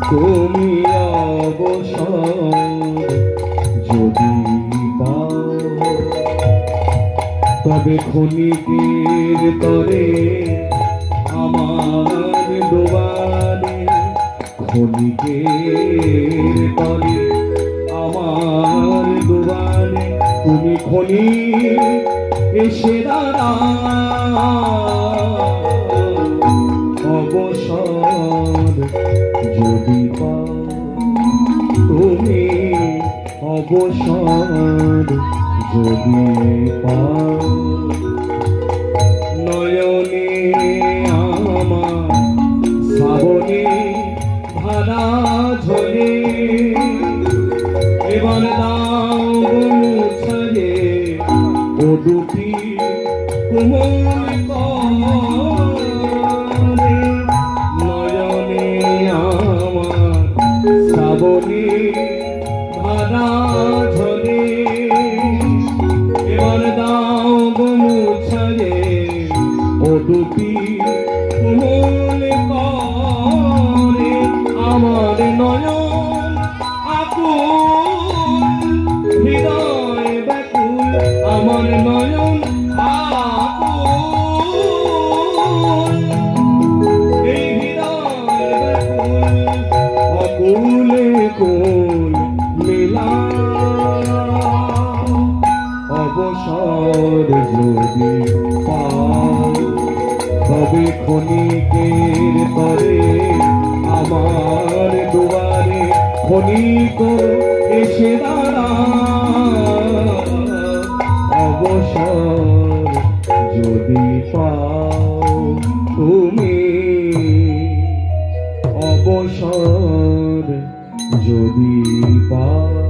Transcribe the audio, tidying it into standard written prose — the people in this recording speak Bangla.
তুমি অবসর যদি পাও, তবে ক্ষণিকের তরে আমার দুয়ারে, ক্ষণিকের তরে আমার দুয়ারে তুমি ক্ষণিক এসে দাঁড়াও। অবসর যদি পাও, তুমি অবসর যদি পাও। নয়নে আমার শ্রাবণে ধারা ঝরে, এবার দাও মুছায়ে ও দুটি কোমল করে। নয়নে আমার শ্রাবণে ধারা ঝরে, এবার দাও মুছায়ে ও দুটি কোমল করে। আমার নয়ন আকুল, হৃদয় ব্যাকুল, আমার নয়ন আকুল, এই হৃদয় ব্যাকুল, অকুলে কুল মিলা। অবসর যদি পাও, তবে ক্ষণিকের তরে আমার দুয়ারে ক্ষণিক এসে দাঁড়াও। অবসর যদি পাও, তুমি অবসর যদি পাও।